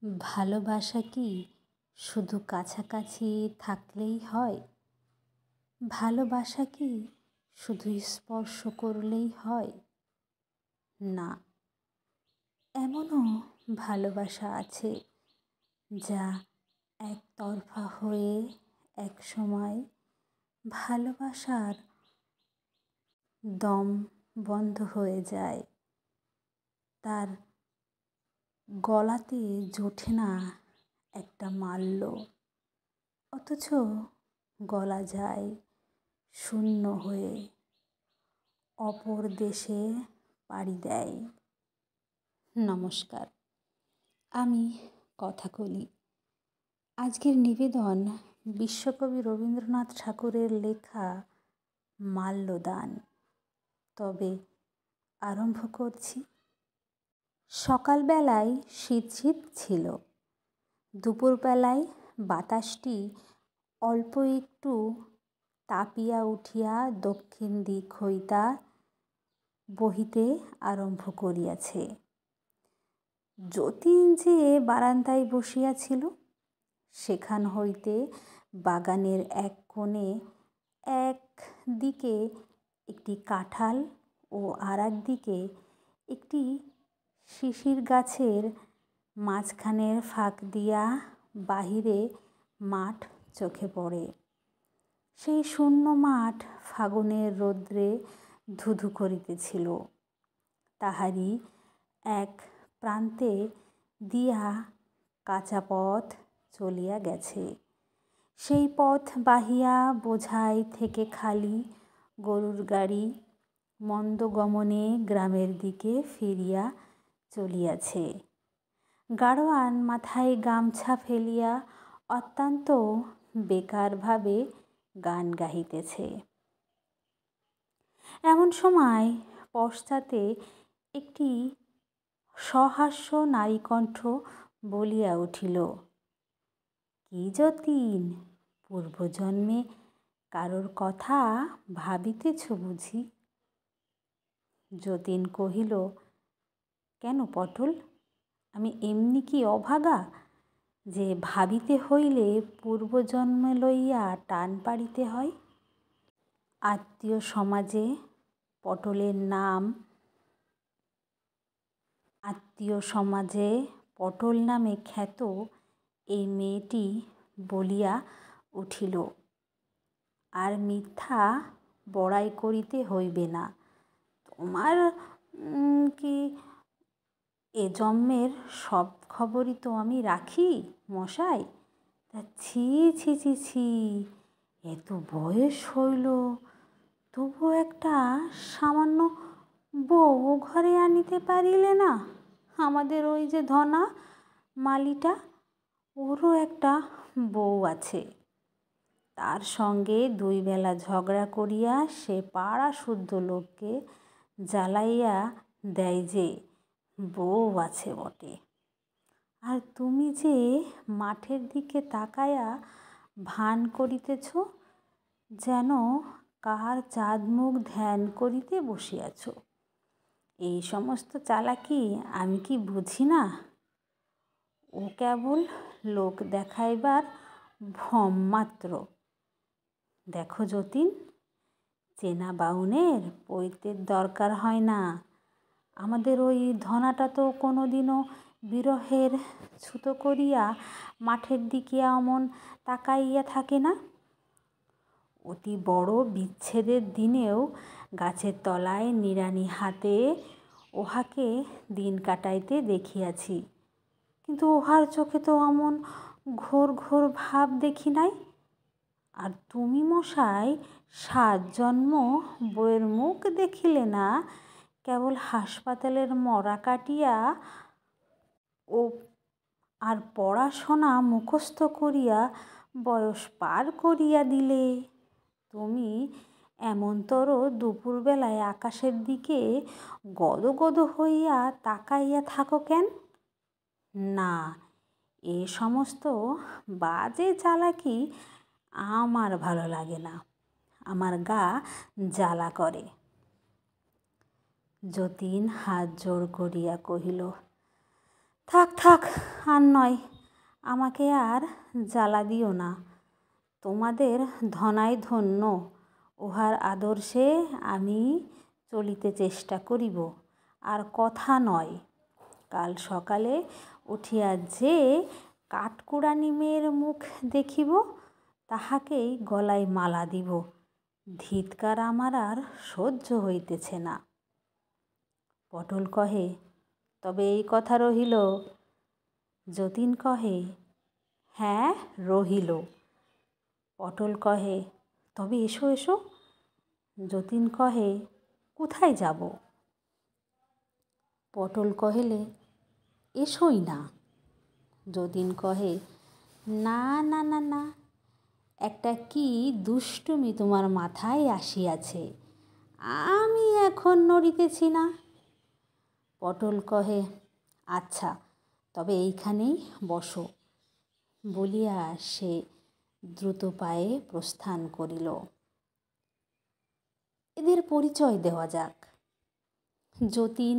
ভালোবাসা কি শুধু কাছাকাছি থাকলেই হয়? ভালোবাসা কি শুধু স্পর্শ করলেই হয়? না, এমনও ভালোবাসা আছে যা একতরফা হয়ে একসময় ভালোবাসার দম বন্ধ হয়ে যায়। তার গলাতে জোটে না একটা মাল্য, অথচ গলা যায় শূন্য হয়ে অপর দেশে পাড়ি দেয়। নমস্কার, আমি কথাকলি। আজকের নিবেদন বিশ্বকবি রবীন্দ্রনাথ ঠাকুরের লেখা মাল্যদান। তবে আরম্ভ করছি। সকালবেলায় শীত শীত ছিল। দুপুরবেলায় বাতাসটি অল্প একটু তাপিয়া উঠিয়া দক্ষিণ দিক হইতা বহিতে আরম্ভ করিয়াছে। যতীন যে বারান্দায় বসিয়াছিল, সেখান হইতে বাগানের এক কোণে এক দিকে একটি কাঁঠাল ও আর এক দিকে একটি শিশির গাছের মাঝখানের ফাঁক দিয়া বাহিরে মাঠ চোখে পড়ে। সেই শূন্য মাঠ ফাগুনের রৌদ্রে ধুধু করিতেছিল। তাহারই এক প্রান্তে দিয়া কাঁচা পথ চলিয়া গেছে। সেই পথ বাহিয়া বোঝাই থেকে খালি গরুর গাড়ি মন্দগমনে গ্রামের দিকে ফিরিয়া চলিয়াছে। গাড়োয়ান মাথায় গামছা ফেলিয়া অত্যন্ত বেকারভাবে গান গাহিতেছে। এমন সময় পশ্চাতে একটি সহাস্য নারীকণ্ঠ বলিয়া উঠিল, কি যতীন, পূর্বজন্মে কারোর কথা ভাবিতেছ বুঝি? যতীন কহিল, কেন পটল, আমি এমনি কি অভাগা যে ভাবিতে হইলে পূর্বজন্ম লইয়া টান পাড়িতে হয়? আত্মীয় সমাজে পটল নামে খ্যাত এই মেয়েটি বলিয়া উঠিল, আর মিথ্যা বড়াই করিতে হইবে না। তোমার কি এ জন্মের সব খবরই তো আমি রাখি মশাই। তা ছি ছি ছি ছি, এত বয়স হইল তবু একটা সামান্য বউ ঘরে আনিতে পারিলে না? আমাদের ওই যে ধনা মালিটা, ওরও একটা বউ আছে। তার সঙ্গে দুই বেলা ঝগড়া করিয়া সে পাড়া শুদ্ধ লোককে জ্বালাইয়া দেয় যে বউ আছে বটে। আর তুমি যে মাঠের দিকে তাকায়া ভান করিতেছ যেন কার চাঁদ মুখ ধ্যান করিতে বসিয়াছ। এই সমস্ত চালাকি আমি কি বুঝি না? ও কেবল লোক দেখাইবার ভ্রম মাত্র। দেখো যতীন, চেনা বাউনের পৈতের দরকার হয় না। আমাদের ওই ধনাটা তো কোনো দিনও বিরহের ছুতো করিয়া মাঠের দিকে অমন তাকাইয়া থাকে না। অতি বড় বিচ্ছেদের দিনেও গাছের তলায় নিড়ানি হাতে ওহাকে দিন কাটাইতে দেখিয়াছি, কিন্তু ওহার চোখে তো অমন ঘোর ঘোর ভাব দেখি নাই। আর তুমি মশাই 7 জন্ম বউয়ের মুখ দেখিলে না, কেবল হাসপাতালের মরা কাটিয়া ও আর পড়াশোনা মুখস্থ করিয়া বয়স পার করিয়া দিলে। তুমি এমনতর দুপুরবেলায় আকাশের দিকে গদ গদ হইয়া তাকাইয়া থাকো কেন? না, এ সমস্ত বাজে চালাকি আমার ভালো লাগে না, আমার গা জ্বালা করে। যতীন হাত জোড় করিয়া কহিল, থাক থাক, আর নয়, আমাকে আর জ্বালা দিও না। তোমাদের ধনাই ধন্য, উহার আদর্শে আমি চলিতে চেষ্টা করিব। আর কথা নয়, কাল সকালে উঠিয়া যে কাঠকুড়ানি মেয়ের মুখ দেখিব, তাহাকেই গলায় মালা দিব। ধিৎকার আমার আর সহ্য হইতেছে না। পটল কহে, তবে এই কথা রহিল? যতীন কহে, হ্যাঁ রহিল। পটল কহে, তবে এসো এসো। যতীন কহে, কোথায় যাব? পটল কহেলে, এসোই না। যতীন কহে, না না না না, একটা কি দুষ্টুমি তোমার মাথায় আসিয়াছে, আমি এখন নড়িতেছি না। পটল কহে, আচ্ছা, তবে এইখানেই বসো, বলিয়া সে দ্রুত পায়ে প্রস্থান করিল। এদের পরিচয় দেওয়া যাক। যতীন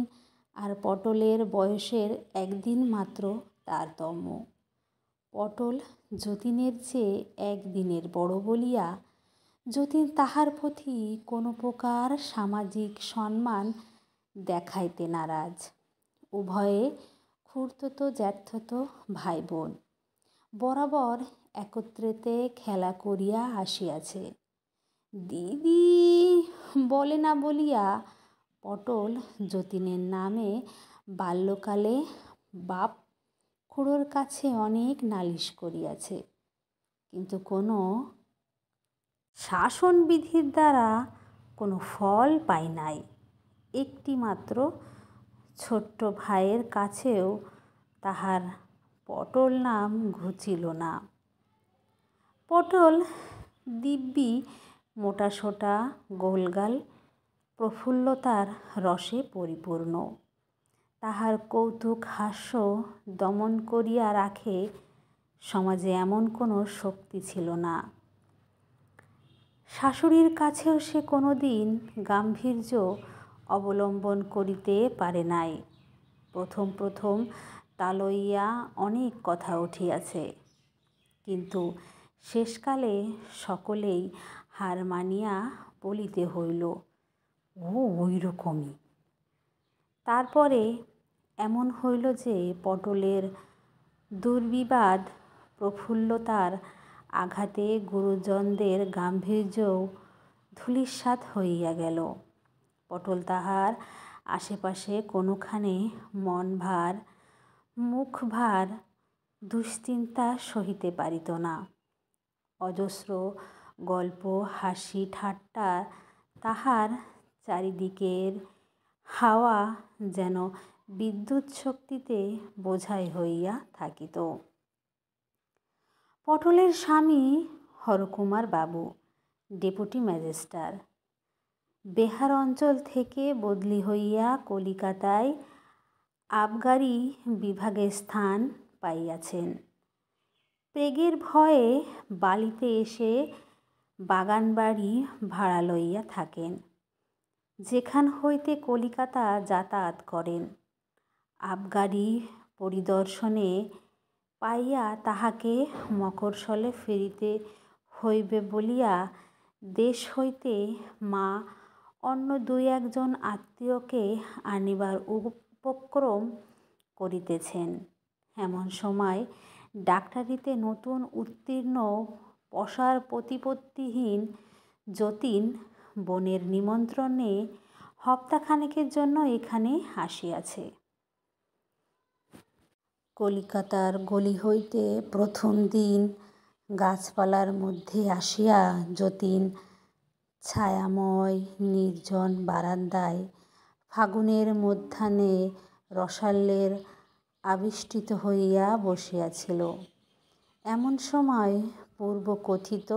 আর পটলের বয়সের একদিন মাত্র তারতম্য। পটল যতীনের চেয়ে একদিনের বড় বলিয়া যতীন তাহার প্রতি কোনো প্রকার সামাজিক সম্মান দেখাইতে নারাজ। উভয়ে খুড়তুতো জ্যাঠতুতো ভাই বোন, বরাবর একত্রেতে খেলা করিয়া আসিয়াছে। দিদি বলে না বলিয়া পটল যতীনের নামে বাল্যকালে বাপ খুড়োর কাছে অনেক নালিশ করিয়াছে, কিন্তু কোনো শাসনবিধির দ্বারা কোনো ফল পায় নাই। একটি মাত্র ছোট্ট ভাইয়ের কাছেও তাহার পটল নাম ঘুচিল না। পটল দিব্যি মোটাসোটা গোলগাল, প্রফুল্লতার রসে পরিপূর্ণ। তাহার কৌতুক হাস্য দমন করিয়া রাখে সমাজে এমন কোনো শক্তি ছিল না। শাশুড়ির কাছেও সে কোনো দিন গাম্ভীর্য অবলম্বন করিতে পারে নাই। প্রথম প্রথম তা লইয়া অনেক কথা উঠিয়াছে, কিন্তু শেষকালে সকলেই হার মানিয়া বলিতে হইল, ও ওই রকমই। তারপরে এমন হইল যে পটলের দুর্বিবাদ প্রফুল্লতার আঘাতে গুরুজনদের গাম্ভীর্যও ধূলিসাৎ হইয়া গেল। পটল তাহার আশেপাশে কোনোখানে মন ভার, মুখ ভার, দুশ্চিন্তা সহিতে পারিত না। অজস্র গল্প, হাসি ঠাট্টা তাহার চারিদিকের হাওয়া যেন বিদ্যুৎ শক্তিতে বোঝাই হইয়া থাকিত। পটলের স্বামী হরকুমার বাবু ডেপুটি ম্যাজিস্ট্রার, বেহার অঞ্চল থেকে বদলি হইয়া কলিকাতায় আবগারি বিভাগে স্থান পাইয়াছেন। প্লেগের ভয়ে বালিতে এসে বাগানবাড়ি ভাড়া লইয়া থাকেন, যেখান হইতে কলিকাতা যাতায়াত করেন। আবগারি পরিদর্শনে পাইয়া তাহাকে মকরশলে ফিরিতে হইবে বলিয়া দেশ হইতে মা অন্য দুই একজন আত্মীয়কে আনিবার উপক্রম করিতেছেন। এমন সময় ডাক্তারিতে নতুন উত্তীর্ণ পসার প্রতিপত্তিহীন যতীন বোনের নিমন্ত্রণে হপ্তাখানেকের জন্য এখানে আসিয়াছে। কলিকাতার গলি হইতে প্রথম দিন গাছপালার মধ্যে আসিয়া যতীন ছায়াময় নির্জন বারান্দায় ফাগুনের মধ্যাহ্নে রসালের আবিষ্টিত হইয়া বসিয়াছিল। এমন সময় পূর্বকথিত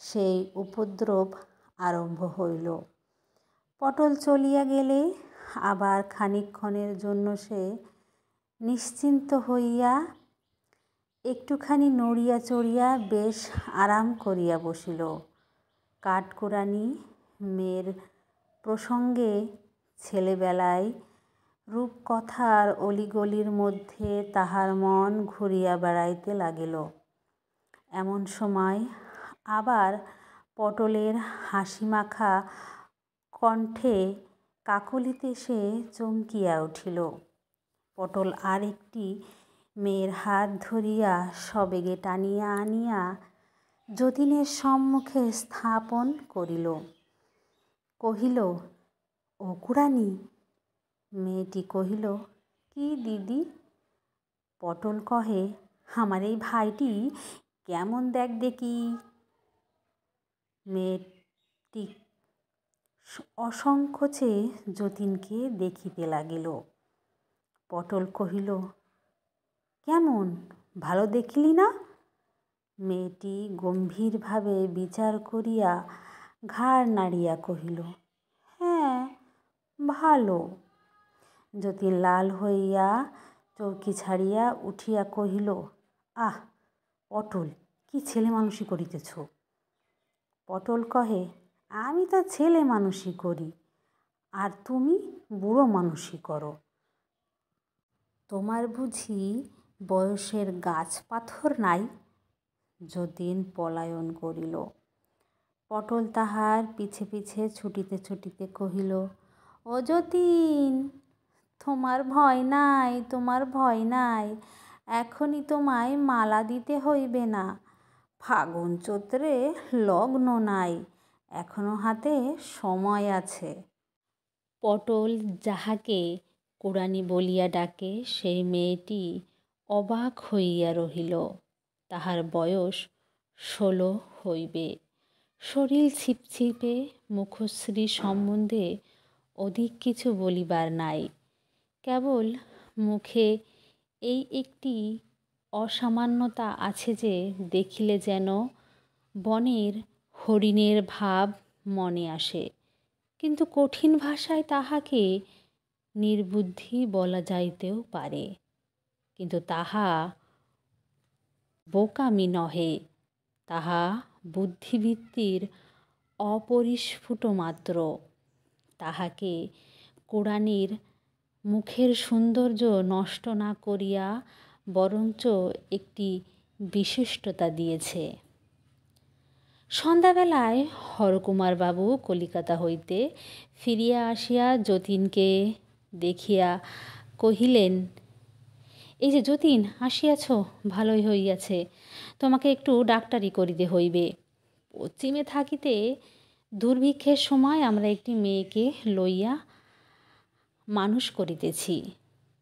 সেই উপদ্রব আরম্ভ হইল। পটল চলিয়া গেলে আবার খানিকক্ষণের জন্য সে নিশ্চিন্ত হইয়া একটুখানি নড়িয়া চড়িয়া বেশ আরাম করিয়া বসিল। কাঠকুড়ানি মেয়ের প্রসঙ্গে ছেলেবেলায় রূপকথার অলিগলির মধ্যে তাহার মন ঘুরিয়া বেড়াইতে লাগিল। এমন সময় আবার পটলের হাসিমাখা কণ্ঠে কাকলিতে সে চমকিয়া উঠিল। পটল আর একটি মেয়ের হাত ধরিয়া সবেগে টানিয়া আনিয়া যতীনের সম্মুখে স্থাপন করিল। কহিল, ও কুড়ানি। মেয়েটি কহিল, কি দিদি? পটল কহে, আমার এই ভাইটি কেমন দেখ দেখি। মেয়েটি অসংকোচে যতীনকে দেখিতে লাগিল। পটল কহিল, কেমন, ভালো দেখিলি না? মেয়েটি গম্ভীরভাবে বিচার করিয়া ঘাড় নাড়িয়া কহিল, হ্যাঁ, ভালো। যতীন লাল হইয়া চৌকি ছাড়িয়া উঠিয়া কহিল, আহ পটল, কি ছেলে মানুষই করিতেছ? পটল কহে, আমি তো ছেলে মানুষই করি, আর তুমি বুড়ো মানুষই করো। তোমার বুঝি বয়সের গাছ পাথর নাই? যতীন পলায়ন করিল। পটল তাহার পিছে পিছে ছুটিতে ছুটিতে কহিল, ও যতীন, তোমার ভয় নাই, তোমার ভয় নাই। এখনই তোমায় মালা দিতে হইবে না। ফাগুন চৈত্রে লগ্ন নাই, এখনো হাতে সময় আছে। পটল যাহাকে কুড়ানি বলিয়া ডাকে সেই মেয়েটি অবাক হইয়া রহিল। তাহার বয়স 16 হইবে। শরীর ছিপছিপে, মুখশ্রী সম্বন্ধে অধিক কিছু বলিবার নাই। কেবল মুখে এই একটি অসামান্যতা আছে যে দেখিলে যেন বনের হরিণের ভাব মনে আসে, কিন্তু কঠিন ভাষায় তাহাকে নির্বুদ্ধি বলা যাইতেও পারে। কিন্তু তাহা বোকামি নহে, তাহা বুদ্ধিবৃত্তির অপরিস্ফুট মাত্র। তাহাকে কুড়ানির মুখের সৌন্দর্য নষ্ট না করিয়া বরঞ্চ একটি বিশিষ্টতা দিয়েছে। সন্ধ্যাবেলায় হরকুমারবাবু কলিকাতা হইতে ফিরিয়া আসিয়া যতীনকে দেখিয়া কহিলেন, এই যে যতীন, আসিয়াছ, ভালোই হইয়াছে। তোমাকে একটু ডাক্তারি করিতে হইবে। পশ্চিমে থাকিতে দুর্ভিক্ষের সময় আমরা একটি মেয়েকে লইয়া মানুষ করিতেছি।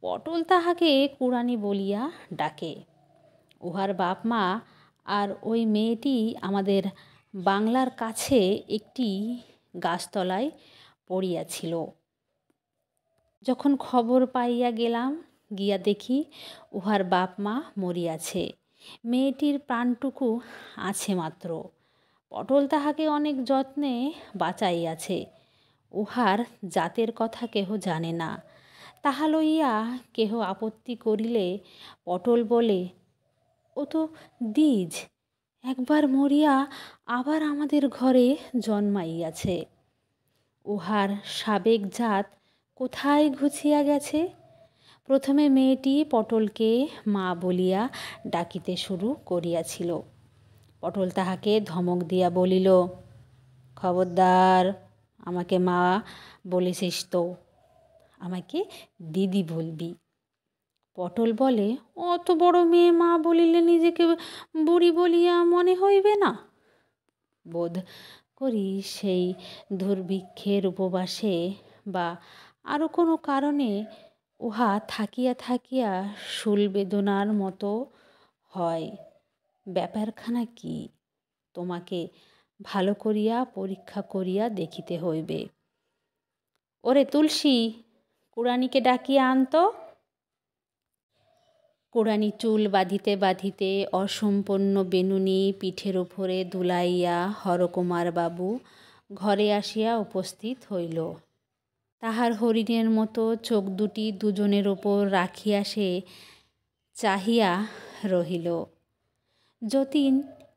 পটল তাহাকে কুড়ানি বলিয়া ডাকে। উহার বাপ মা আর ওই মেয়েটি আমাদের বাংলার কাছে একটি গাছতলায় পড়িয়াছিল। যখন খবর পাইয়া গেলাম, গিয়া দেখি উহার বাপ মা মরিয়াছে, মেয়েটির প্রাণটুকু আছে মাত্র। পটল তাহাকে অনেক যত্নে বাঁচাইয়াছে। উহার জাতের কথা কেহ জানে না। তাহা লইয়া কেহ আপত্তি করিলে পটল বলে, ও তো দ্বিজ, একবার মরিয়া আবার আমাদের ঘরে জন্মাইয়াছে। উহার সাবেক জাত কোথায় ঘুচিয়া গেছে। প্রথমে মেয়েটি পটলকে মা বলিয়া ডাকিতে শুরু করিয়াছিল। পটল তাহাকে ধমক দিয়া বলিল, খবরদার, আমাকে মা বলেছিস তো, আমাকে দিদি বলবি। পটল বলে, অত বড় মেয়ে মা বলিলে নিজেকে বুড়ি বলিয়া মনে হইবে না? বোধ করি সেই দুর্ভিক্ষের উপবাসে বা আরও কোনো কারণে উহা থাকিয়া থাকিয়া শূল বেদনার মতো হয়। ব্যাপারখানা কি, তোমাকে ভালো করিয়া পরীক্ষা করিয়া দেখিতে হইবে। ওরে তুলসী, কুড়ানিকে ডাকিয়া আনত। কুড়ানি চুল বাঁধিতে বাঁধিতে অসম্পন্ন বেনুনি পিঠের উপরে দুলাইয়া হরকুমার বাবু ঘরে আসিয়া উপস্থিত হইল। তাহার হরিণের মতো চোখ দুটি দুজনের ওপর রাখিয়া সে চাহিয়া রহিল। যতীন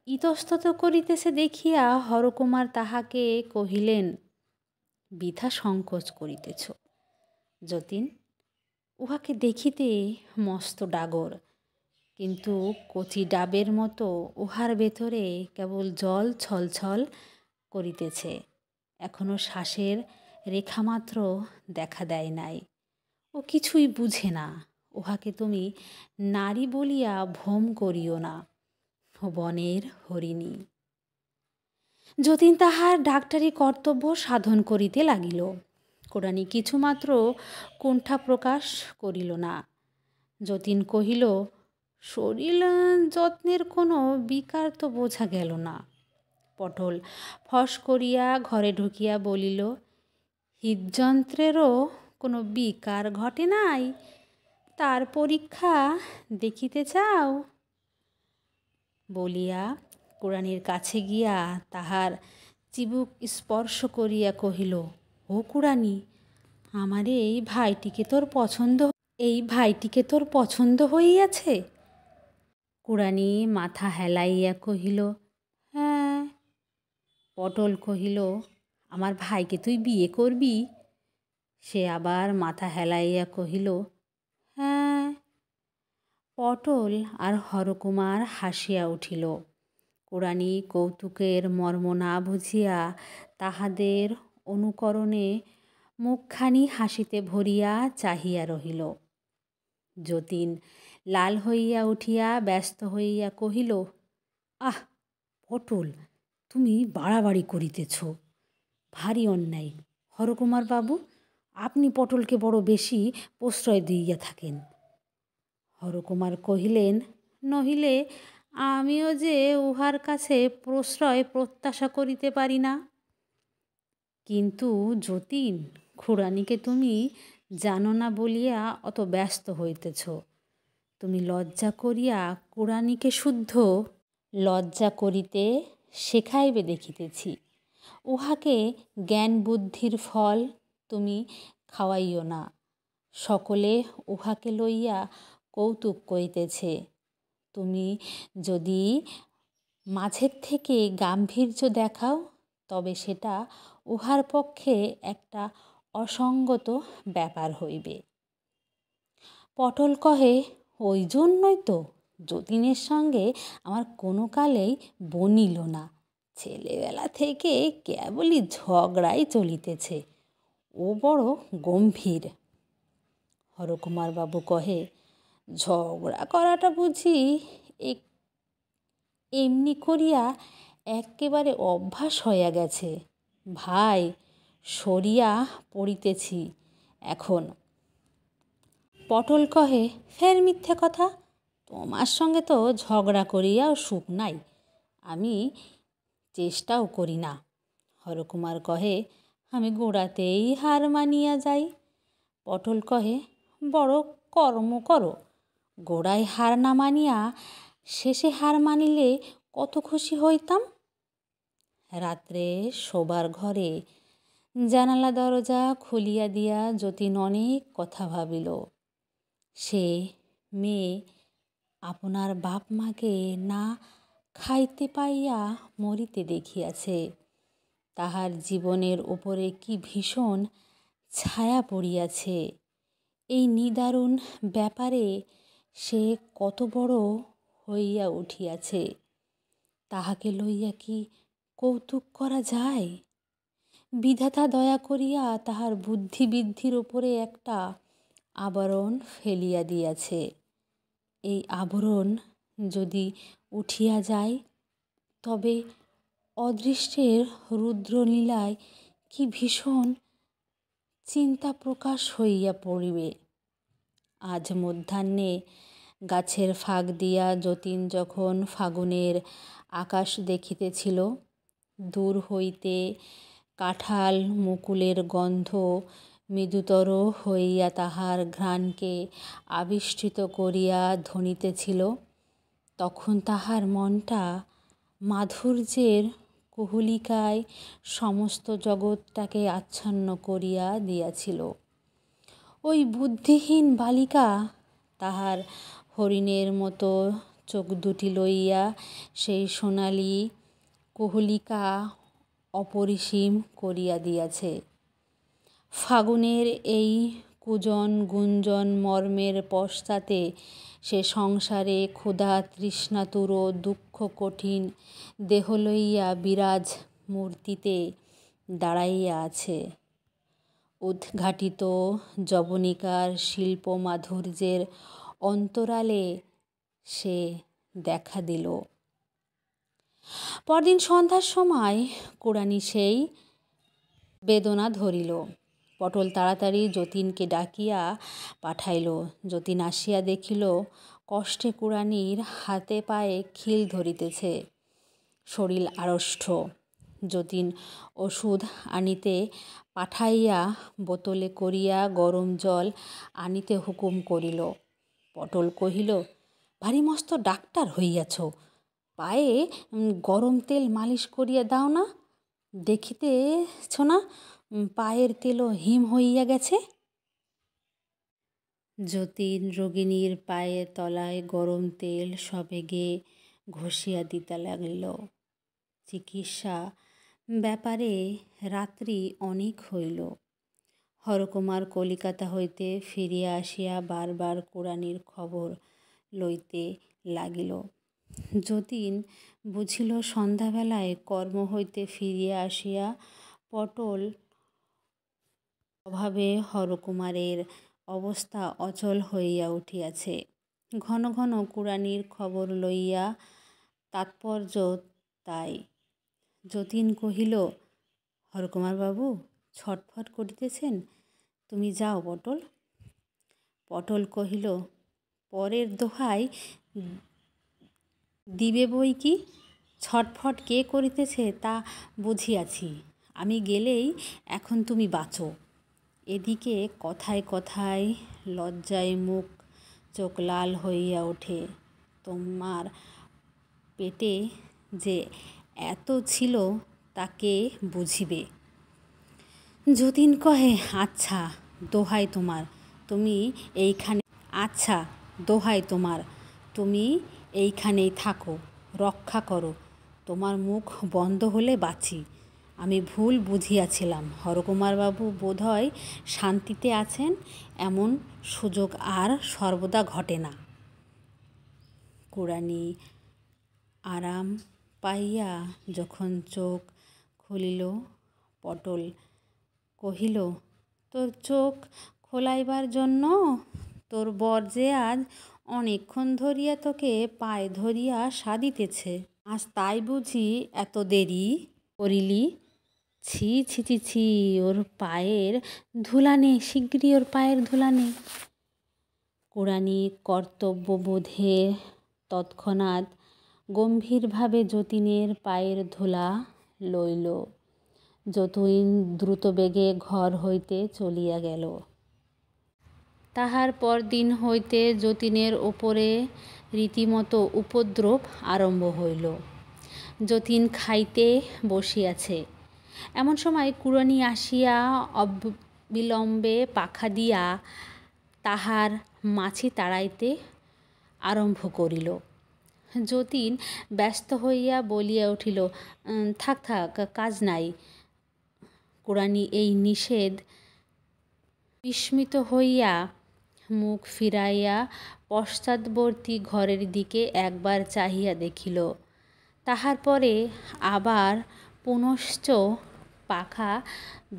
ইতস্তত করিতেছে দেখিয়া হরকুমার তাহাকে কহিলেন, বৃথা সংকোচ করিতেছ। যতীন, উহাকে দেখিতে মস্ত ডাগর, কিন্তু কচি ডাবের মতো উহার ভেতরে কেবল জল ছলছল করিতেছে, এখনো শ্বাসের রেখামাত্র দেখা দেয় নাই। ও কিছুই বুঝে না। উহাকে তুমি নারী বলিয়া ভ্রম করিও না, ও বনের হরিণী। যতীন তাহার ডাক্তারি কর্তব্য সাধন করিতে লাগিল। কুড়ানি কিছুমাত্র কুণ্ঠা প্রকাশ করিল না। যতীন কহিল, শরীর যত্নের কোনো বিকার তো বোঝা গেল না। পটল ফস করিয়া ঘরে ঢুকিয়া বলিল, হৃদযন্ত্রেরও কোনো বিকার ঘটে নাই, তার পরীক্ষা দেখিতে চাও? বলিয়া কুড়ানির কাছে গিয়া তাহার চিবুক স্পর্শ করিয়া কহিল, ও কুড়ানি, আমার এই ভাইটিকে তোর পছন্দ হইয়াছে? কুড়ানি মাথা হেলাইয়া কহিল, হ্যাঁ। পটল কহিল, আমার ভাইকে তুই বিয়ে করবি? সে আবার মাথা হেলাইয়া কহিল, হ্যাঁ। পটল আর হরকুমার হাসিয়া উঠিল। কুড়ানি কৌতুকের মর্ম না বুঝিয়া তাহাদের অনুকরণে মুখখানি হাসিতে ভরিয়া চাহিয়া রহিল। যতীন লাল হইয়া উঠিয়া ব্যস্ত হইয়া কহিল, আহ পটল, তুমি বাড়াবাড়ি করিতেছ, ভারী অন্যায়। হরকুমার বাবু, আপনি পটলকে বড় বেশি প্রশ্রয় দিয়া থাকেন। হরকুমার কহিলেন, নহিলে আমিও যে উহার কাছে প্রশ্রয় প্রত্যাশা করিতে পারি না। কিন্তু যতীন, খুড়ানিকে তুমি জানো না বলিয়া অত ব্যস্ত হইতেছ। তুমি লজ্জা করিয়া কুড়ানিকে শুদ্ধ লজ্জা করিতে শেখাইবে দেখিতেছি। উহাকে জ্ঞান বুদ্ধির ফল তুমি খাওয়াইও না। সকলে উহাকে লইয়া কৌতুক করিতেছে। তুমি যদি মাঝের থেকে গাম্ভীর্য দেখাও, তবে সেটা উহার পক্ষে একটা অসঙ্গত ব্যাপার হইবে। পটল কহে, ওই জন্যই তো যতীনের সঙ্গে আমার কোনো কালেই বনিল না। ছেলেবেলা থেকে কেবলই ঝগড়াই চলিতেছে। ও বড় গম্ভীর। হরকুমার বাবু কহে, ঝগড়া করাটা বুঝি এমনি করিয়া একেবারে অভ্যাস হইয়া গেছে। ভাই, সরিয়া পড়িতেছি এখন। পটল কহে, ফের মিথ্যে কথা, তোমার সঙ্গে তো ঝগড়া করিয়াও সুখ নাই, আমি চেষ্টাও করি না। হরকুমার কহে, আমি গোড়াতেই হার মানিয়া যাই। পটল কহে, বড় কর্ম করো, গোড়ায় হার না মানিয়া শেষে হার মানিলে কত খুশি হইতাম। রাত্রে শোবার ঘরে জানালা দরজা খুলিয়া দিয়া যতীন অনেক কথা ভাবিল। সে মেয়ে আপনার বাপ মাকে না খাইতে পাইয়া মরিতে দেখিয়াছে। তাহার জীবনের ওপরে কি ভীষণ ছায়া পড়িয়াছে। এই নিদারুণ ব্যাপারে সে কত বড় হইয়া উঠিয়াছে, তাহাকে লইয়া কি কৌতুক করা যায়? বিধাতা দয়া করিয়া তাহার বুদ্ধিবৃদ্ধির ওপরে একটা আবরণ ফেলিয়া দিয়াছে। এই আবরণ যদি উঠিয়া যায়, তবে অদৃষ্টের রুদ্রলীলায় কি ভীষণ চিন্তা প্রকাশ হইয়া পড়িবে। আজ মধ্যাহ্নে গাছের ফাঁক দিয়া যতীন যখন ফাগুনের আকাশ দেখিতেছিল, দূর হইতে কাঁঠাল মুকুলের গন্ধ মৃদুতর হইয়া তাহার ঘ্রাণকে আবিষ্কৃত করিয়া ধ্বনিতেছিল, তখন তাহার মনটা মাধুর্যের কুহুলিকায় সমস্ত জগৎটাকে আচ্ছন্ন করিয়া দিয়াছিল। ওই বুদ্ধিহীন বালিকা তাহার হরিণের মতো চোখ দুটি লইয়া সেই সোনালি কুহুলিকা অপরিসীম করিয়া দিয়াছে। ফাগুনের এই কুজন গুঞ্জন মর্মের পশ্চাতে সে সংসারে ক্ষুধা তৃষ্ণাতুর দুঃখ কঠিন দেহ লইয়া বিরাজ মূর্তিতে দাঁড়াইয়া আছে। উদ্ঘাটিত যবনিকার শিল্প মাধুর্যের অন্তরালে সে দেখা দিল। পরদিন সন্ধ্যার সময় কুড়ানি সেই বেদনা ধরিল। পটল তাড়াতাড়ি যতীনকে ডাকিয়া পাঠাইল। যতীন আসিয়া দেখিল কষ্টে কুড়ানির হাতে পায়ে খিল ধরিতেছে, শরীর আড়ষ্ট। যতীন ওষুধ আনিতে পাঠাইয়া বোতলে করিয়া গরম জল আনিতে হুকুম করিল। পটল কহিল, ভারী মস্ত ডাক্তার হইয়াছ, পায়ে গরম তেল মালিশ করিয়া দাও না, দেখিতেছ না পায়ের তেলও হিম হইয়া গেছে। যতীন রোগিণীর পায়ের তলায় গরম তেল সবেগে ঘষিয়া দিতে লাগিল। চিকিৎসা ব্যাপারে রাত্রি অনেক হইল। হরকুমার কলিকাতা হইতে ফিরিয়া আসিয়া বারবার কুড়ানির খবর লইতে লাগিল। যতীন বুঝিল সন্ধ্যাবেলায় কর্ম হইতে ফিরিয়া আসিয়া পটল অভাবে হরকুমারের অবস্থা অচল হইয়া উঠিয়াছে। ঘন ঘন কুড়ানির খবর লইয়া তাৎপর্য তাই। যতীন কহিল, হরকুমারবাবু ছটফট করিতেছেন, তুমি যাও পটল। পটল কহিল, পরের দোহাই দিবে বই কি, ছটফট কে করিতেছে তা বুঝিয়াছি, আমি গেলেই এখন তুমি বাঁচো। এদিকে কথায় কথায় লজ্জায় মুখ চোখ লাল হইয়া ওঠে। তোমার পেটে যে এত ছিল তা কে বুঝিবে। যতীন কহে, আচ্ছা দোহাই তোমার, তুমি এইখানে আচ্ছা দোহাই তোমার, তুমি এইখানেই থাকো, রক্ষা করো, তোমার মুখ বন্ধ হলে বাঁচি। আমি ভুল বুঝিয়াছিলাম, হরকুমারবাবু বোধহয় শান্তিতে আছেন, এমন সুযোগ আর সর্বদা ঘটে না। কুড়ানি আরাম পাইয়া যখন চোখ খুলিল, পটল কহিল, তোর চোখ খোলাইবার জন্য তোর বর যে আজ অনেকক্ষণ ধরিয়া তোকে পায়ে ধরিয়া সাধিতেছে, আজ তাই বুঝি এত দেরি করিলি? ছি ছি ছি ছি, ওর পায়ের ধুলা নে, শিগগিরই ওর পায়ের ধুলা নে। কুড়ানি কর্তব্যবোধে তৎক্ষণাৎ গম্ভীরভাবে যতীনের পায়ের ধুলা লইল। যতীন দ্রুতবেগে ঘর হইতে চলিয়া গেল। তাহার পরদিন হইতে যতীনের উপরে রীতিমতো উপদ্রব আরম্ভ হইল। যতীন খাইতে বসিয়াছে, এমন সময় কুড়ানি আসিয়া অবিলম্বে পাখা দিয়া তাহার মাছি তাড়াইতে আরম্ভ করিল। যতীন ব্যস্ত হইয়া বলিয়া উঠিল, থাক থাক, কাজ নাই। কুড়ানি এই নিষেধ বিস্মিত হইয়া মুখ ফিরাইয়া পশ্চাৎবর্তী ঘরের দিকে একবার চাহিয়া দেখিল, তাহার পরে আবার পুনশ্চ পাখা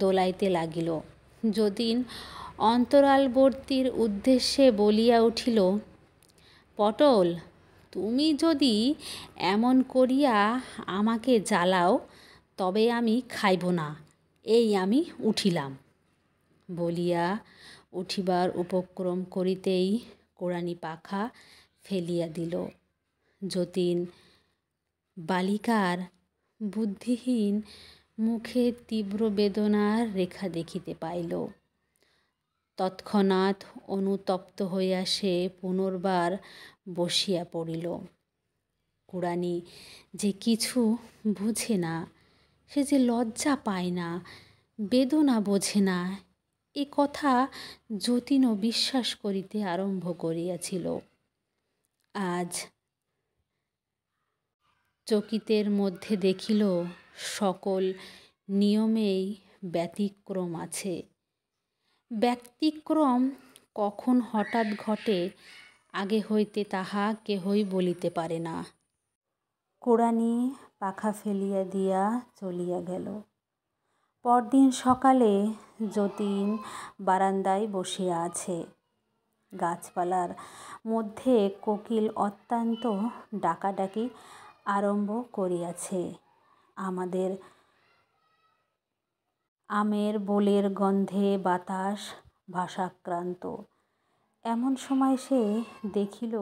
দোলাইতে লাগিল। যতীন অন্তরালবর্তীর উদ্দেশ্যে বলিয়া উঠিল, পটল, তুমি যদি এমন করিয়া আমাকে জ্বালাও তবে আমি খাইব না, এই আমি উঠিলাম। বলিয়া উঠিবার উপক্রম করিতেই কুড়ানি পাখা ফেলিয়া দিল। যতীন বালিকার বুদ্ধিহীন মুখে তীব্র বেদনার রেখা দেখিতে পাইল। তৎক্ষণাৎ অনুতপ্ত হইয়া সে পুনর্বার বসিয়া পড়িল। কুড়ানি যে কিছু বুঝে না, সে যে লজ্জা পায় না, বেদনা বোঝে না, এ কথা যতীনও বিশ্বাস করিতে আরম্ভ করিয়াছিল। আজ চকিতের মধ্যে দেখিল সকল নিয়মেই ব্যতিক্রম আছে। ব্যতিক্রম কখন হঠাৎ ঘটে আগে হইতে তাহা কেহই বলিতে পারে না। কুড়ানি পাখা ফেলিয়া দিয়া চলিয়া গেল। পরদিন সকালে যতীন বারান্দায় বসিয়া আছে। গাছপালার মধ্যে কোকিল অত্যন্ত ডাকাডাকি আরম্ভ করিয়াছে। আমাদের আমের বোলের গন্ধে বাতাস ভাসাক্রান্ত। এমন সময় সে দেখিল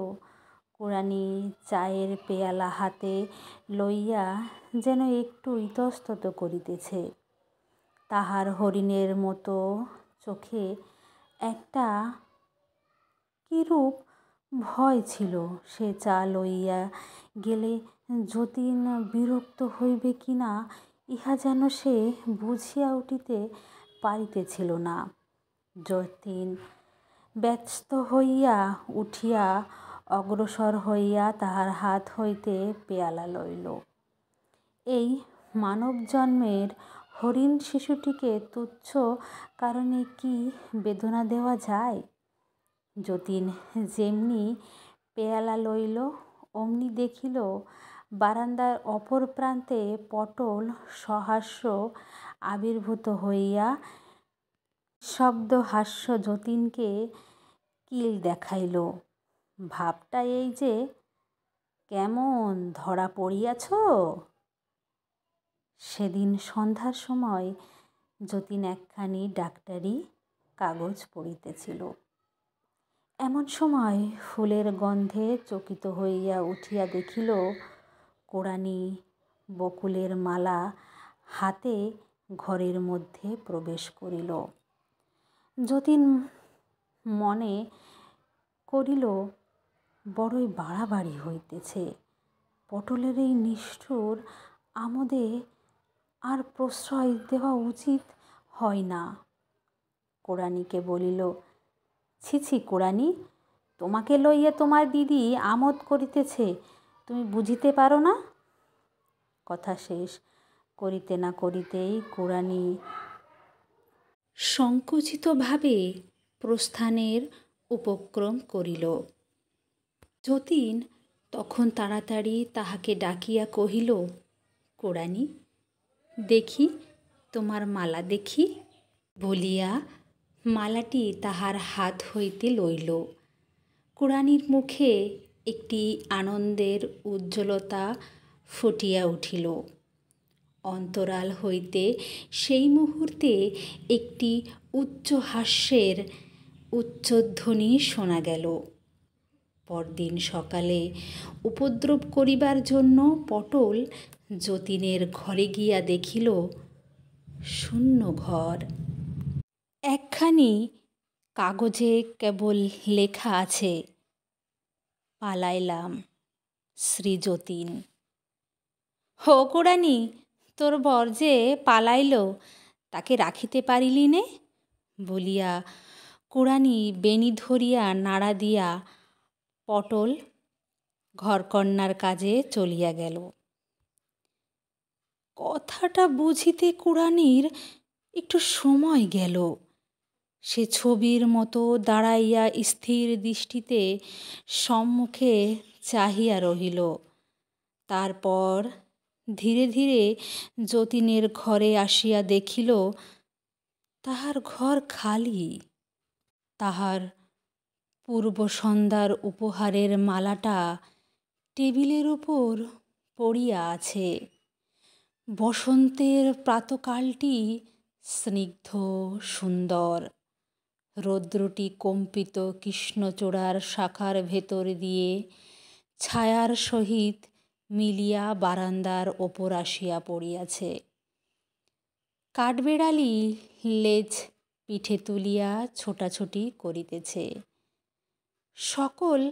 কুড়ানি চায়ের পেয়ালা হাতে লইয়া যেন একটু ইতস্তত করিতেছে। তাহার হরিণের মতো চোখে একটা কিরূপ ভয় ছিল। সে চা লইয়া গেলে যতীন বিরক্ত হইবে কিনা ইহা যেন সে বুঝিয়া উঠিতে পারিতেছিল না। যতীন ব্যস্ত হইয়া উঠিয়া অগ্রসর হইয়া তাহার হাত হইতে পেয়ালা লইল। এই মানবজন্মের হরিণ শিশুটিকে তুচ্ছ কারণে কি বেদনা দেওয়া যায়? যতীন যেমনি পেয়ালা লইল অমনি দেখিল বারান্দার অপর প্রান্তে পটল সহাস্য আবির্ভূত হইয়া শব্দ হাস্য যতীনকে কিল দেখাইল। ভাবটা এই যে, কেমন ধরা পড়িয়াছ? সেদিন সন্ধ্যার সময় যতীন একখানি ডাক্তারি কাগজ পড়িতেছিল। এমন সময় ফুলের গন্ধে চকিত হইয়া উঠিয়া দেখিল কুড়ানি বকুলের মালা হাতে ঘরের মধ্যে প্রবেশ করিল। যতীন মনে করিল বড়ই বাড়াবাড়ি হইতেছে। পটলের এই নিষ্ঠুর আমোদে আর প্রশ্রয় দেওয়া উচিত হয় না। কুড়ানিকে বলিল, ছি ছি কুড়ানি, তোমাকে লইয়া তোমার দিদি আমোদ করিতেছে, তুমি বুঝিতে পারো না? কথা শেষ করিতে না করিতেই কুড়ানি সংকুচিতভাবে প্রস্থানের উপক্রম করিল। যতীন তখন তাড়াতাড়ি তাহাকে ডাকিয়া কহিল, কুড়ানি, দেখি তোমার মালা দেখি। বলিয়া মালাটি তাহার হাত হইতে লইল। কুড়ানির মুখে একটি আনন্দের উজ্জ্বলতা ফুটিয়া উঠিল। অন্তরাল হইতে সেই মুহূর্তে একটি উচ্চ হাস্যের উচ্চধ্বনি শোনা গেল। পরদিন সকালে উপদ্রব করিবার জন্য পটল যতীনের ঘরে গিয়া দেখিল শূন্য ঘর। একখানি কাগজে কেবল লেখা আছে, পালাইলাম, শ্রী যতীন। হো কুড়ানি, তোর বর যে পালাইল তাকে রাখিতে পারিলি নে? বলিয়া কুড়ানি বেণী ধরিয়া নাড়া দিয়া পটল ঘরকন্নার কাজে চলিয়া গেল। কথাটা বুঝিতে কুড়ানির একটু সময় গেল। সে ছবির মতো দাঁড়াইয়া স্থির দৃষ্টিতে সম্মুখে চাহিয়া রহিল। তারপর ধীরে ধীরে যতীনের ঘরে আসিয়া দেখিল তাহার ঘর খালি। তাহার পূর্ব সন্ধ্যার উপহারের মালাটা টেবিলের উপর পড়িয়া আছে। বসন্তের প্রাতকালটি স্নিগ্ধ সুন্দর। রৌদ্রটি কম্পিত কৃষ্ণচূড়ার শাখার ভেতর দিয়ে ছায়ার সহিত মিলিয়া বারান্দার ওপর আসিয়া পড়িয়াছে। কাঠবেড়ালি লেজ পিঠে তুলিয়া ছোটাছুটি করিতেছে। সকল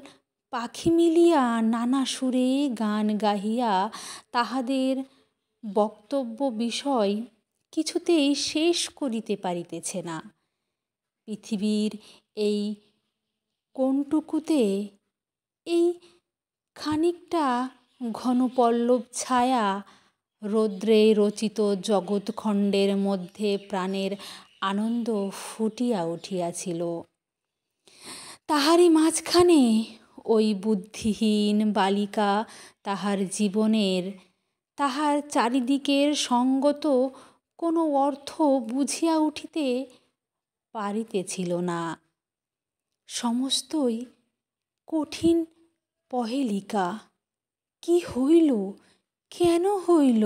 পাখি মিলিয়া নানা সুরে গান গাহিয়া তাহাদের বক্তব্য বিষয় কিছুতেই শেষ করিতে পারিতেছে না। পৃথিবীর এই কোণটুকুতে এই খানিকটা ঘনপল্লব ছায়া রৌদ্রে রচিত জগৎখণ্ডের মধ্যে প্রাণের আনন্দ ফুটিয়া উঠিয়াছিল। তাহারই মাঝখানে ওই বুদ্ধিহীন বালিকা তাহার জীবনের, তাহার চারিদিকের সঙ্গত কোনো অর্থ বুঝিয়া উঠিতে পারিতেছিল না। সমস্তই কঠিন পহেলিকা। কি হইল, কেন হইল?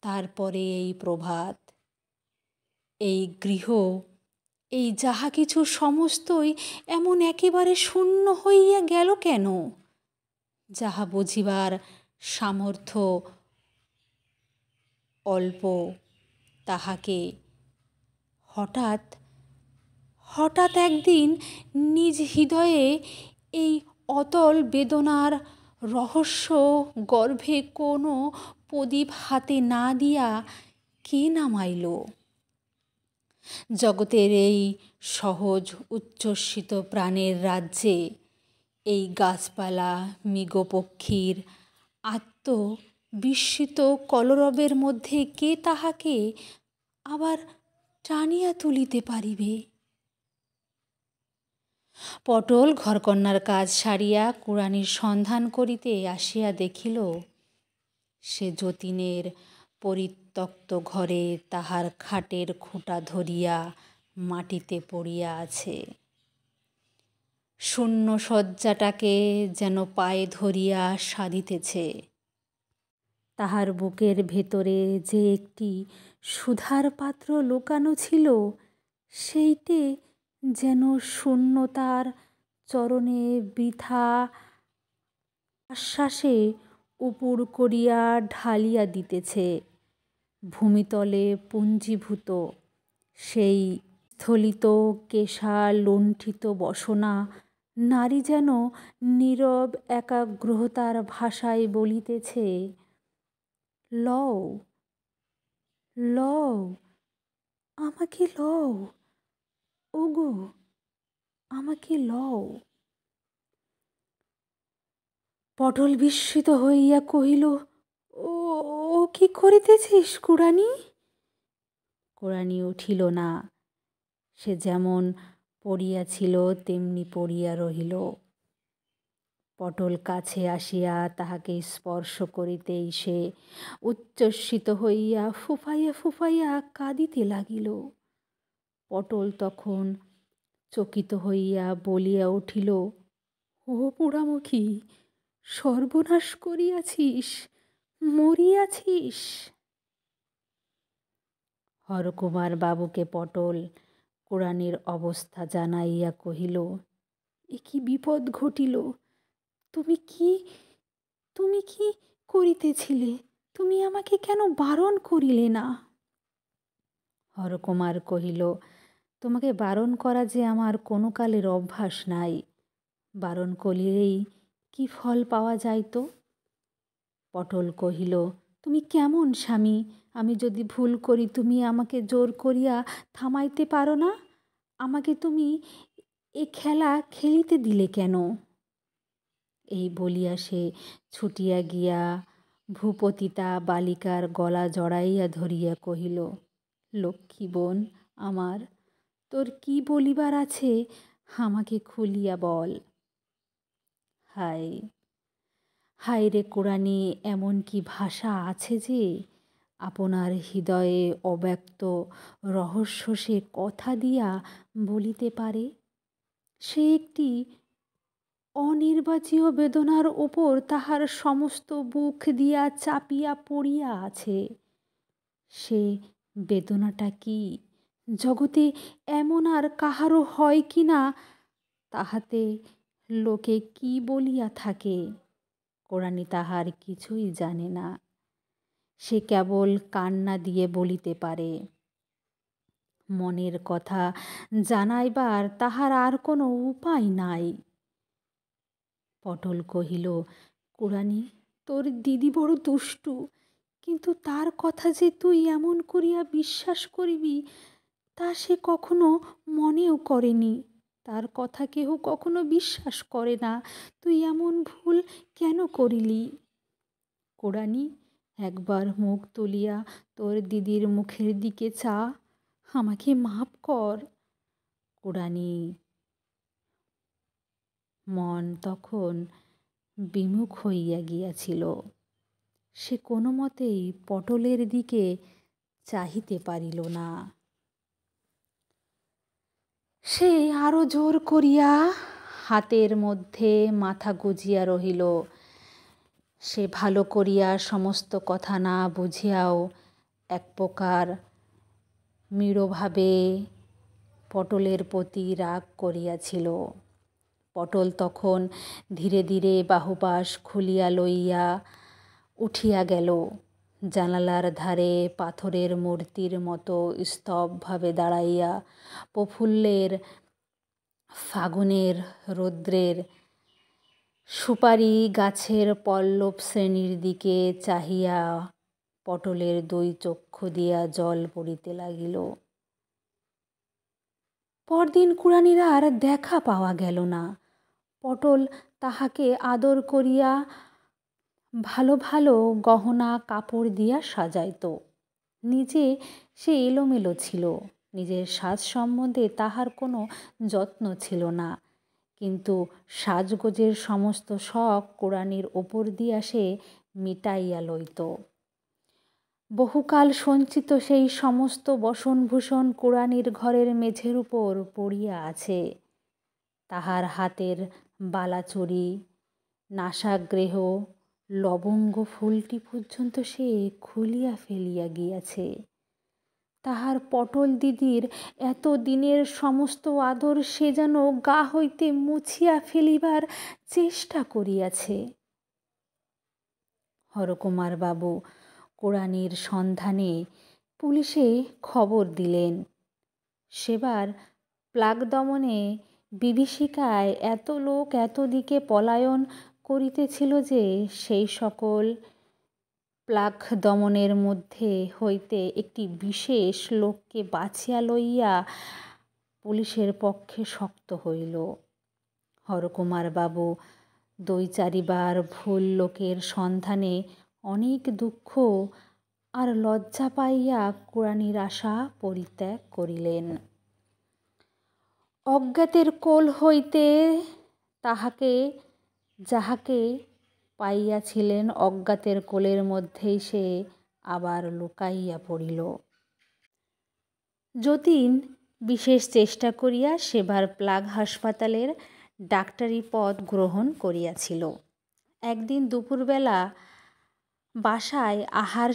তারপরে এই প্রভাত, এই গৃহ, এই যাহা কিছু সমস্তই এমন একেবারে শূন্য হইয়া গেল কেন? যাহা বুঝিবার সামর্থ্য অল্প, তাহাকে হঠাৎ হঠাৎ একদিন নিজ হৃদয়ে এই অতল বেদনার রহস্য গর্ভে কোনো প্রদীপ হাতে না দিয়া কে নামাইল? জগতের এই সহজ উচ্ছ্বসিত প্রাণের রাজ্যে, এই গাছপালা মৃগপক্ষীর আত্মবিস্মিত কলরবের মধ্যে কে তাহাকে আবার টানিয়া তুলিতে পারিবে? পটল ঘরকন্নার কাজ সারিয়া কুড়ানির সন্ধান করিতে আসিয়া দেখিল, সে যতীনের পরিত্যক্ত ঘরে তাহার খাটের খুঁটা ধরিয়া মাটিতে পড়িয়া আছে। শূন্য শয্যাটাকে যেন পায়ে ধরিয়া সাধিতেছে। তাহার বুকের ভেতরে যে একটি সুধার পাত্র লুকানো ছিল, সেইটে যেন শূন্যতার চরণে বৃথা আশ্বাসে উপুড় করিয়া ঢালিয়া দিতেছে। ভূমিতলে পুঞ্জীভূত সেই স্থলিত কেশা লুণ্ঠিত বসনা নারী যেন নীরব একাগ্রতার ভাষায় বলিতেছে, লও, লও, আমাকে লও, ওগো, আমাকে লও। পটল বিস্মিত হইয়া কহিল, ও ও কি করিতেছিস কুড়ানি? কুড়ানি উঠিল না। সে যেমন পড়িয়াছিল তেমনি পড়িয়া রহিল। পটল কাছে আসিয়া তাহাকে স্পর্শ করিতেই সে উচ্ছ্বসিত হইয়া ফুফাইয়া ফুফাইয়া কাঁদিতে লাগিল। পটল তখন চকিত হইয়া বলিয়া উঠিল, ও পোড়ামুখী, সর্বনাশ করিয়াছিস, মরিয়াছিস। হরকুমার বাবুকে পটল কুড়ানির অবস্থা জানাইয়া কহিল, এ কি বিপদ ঘটিল? তুমি কি করিতেছিলে? তুমি আমাকে কেন বারণ করিলে না? হরকুমার কহিল, তোমাকে বারণ করা যে আমার কোনো কালের অভ্যাস নাই। বারণ করিলেই কি ফল পাওয়া যাইত? পটল কহিল, তুমি কেমন স্বামী? আমি যদি ভুল করি তুমি আমাকে জোর করিয়া থামাইতে পারো না? আমাকে তুমি এ খেলা খেলিতে দিলে কেন? এই বলিয়া সে ছুটিয়া গিয়া ভূপতিতা বালিকার গলা জড়াইয়া ধরিয়া কহিল, লক্ষ্মী বোন আমার, তোর কি বলিবার আছে আমাকে খুলিয়া বল। হায়, হায় রে কুড়ানি, এমন কি ভাষা আছে যে আপনার হৃদয়ে অব্যক্ত রহস্য সে কথা দিয়া বলিতে পারে? সে একটি অনির্বাচীয় বেদনার ওপর তাহার সমস্ত বুক দিয়া চাপিয়া পড়িয়া আছে। সে বেদনাটা কি জগতে এমন আর কাহারও হয় কি না, তাহাতে লোকে কি বলিয়া থাকে, কুড়ানি তাহার কিছুই জানে না। সে কেবল কান্না দিয়ে বলিতে পারে। মনের কথা জানাইবার তাহার আর কোনো উপায় নাই। পটল কহিল, কুড়ানি, তোর দিদি বড় দুষ্টু, কিন্তু তার কথা যে তুই এমন করিয়া বিশ্বাস করিবি তা সে কখনো মনেও করেনি। তার কথা কেহ কখনো বিশ্বাস করে না। তুই এমন ভুল কেন করিলি? কুড়ানি, একবার মুখ তুলিয়া তোর দিদির মুখের দিকে চা। আমাকে মাপ কর। কুড়ানি মন তখন বিমুখ হইয়া গিয়াছিল। সে কোনো মতেই পটলের দিকে চাহিতে পারিল না। সে আরো জোর করিয়া হাতের মধ্যে মাথা গুজিয়া রহিল। সে ভালো করিয়া সমস্ত কথা না বুঝিয়াও এক প্রকার মৃড়ভাবে পটলের প্রতি রাগ করিয়াছিল। পটল তখন ধীরে ধীরে বাহুপাশ খুলিয়া লইয়া উঠিয়া গেল। জানালার ধারে পাথরের মূর্তির মতো স্তবভাবে দাঁড়াইয়া প্রফুল্লের ফাগুনের রৌদ্রের সুপারি গাছের পল্লব শ্রেণীর দিকে চাহিয়া পটলের দুই চক্ষু দিয়া জল পড়িতে লাগিল। পরদিন কুড়ানির আর দেখা পাওয়া গেল না। পটল তাহাকে আদর করিয়া ভালো ভালো গহনা কাপড় দিয়া সাজাইত। নিজে সে এলোমেলো ছিল। নিজের সাজ সম্বন্ধে তাহার কোনো যত্ন ছিল না, কিন্তু সাজগোজের সমস্ত শখ কুড়ানির ওপর দিয়া সে মিটাইয়া লইত। বহুকাল সঞ্চিত সেই সমস্ত বসনভূষণ কুড়ানির ঘরের মেঝের উপর পড়িয়া আছে। তাহার হাতের বালাচুরি, নাসাগ্রেহ, লবঙ্গ ফুলটি পর্যন্ত সে খুলিয়া ফেলিয়া গিয়াছে। তাহার পটল দিদির এত দিনের সমস্ত আদর সে যেন গা হইতে মুছিয়া ফেলিবার চেষ্টা করিয়াছে। হরকুমার বাবু কুড়ানির সন্ধানে পুলিশে খবর দিলেন। সেবার প্লাগ দমনে বিভীষিকায় এত লোক এত দিকে পলায়ন করিতেছিল যে সেই সকল প্লাগ দমনের মধ্যে হইতে একটি বিশেষ লোককে বাছিয়া লইয়া পুলিশের পক্ষে শক্ত হইল। হরকুমার বাবু 2-4 বার ভুল লোকের সন্ধানে অনেক দুঃখ আর লজ্জা পাইয়া কুড়ানির আশা পরিত্যাগ করিলেন। অজ্ঞাতের কোল হইতে তাহাকে যাহাকে পাইয়াছিলেন অজ্ঞাতের কোলের মধ্যেই সে আবার লুকাইয়া পড়িল। যতীন বিশেষ চেষ্টা করিয়া সেবার প্লাগ হাসপাতালের ডাক্তারি পদ গ্রহণ করিয়াছিল। একদিন দুপুরবেলা বাসায় আহার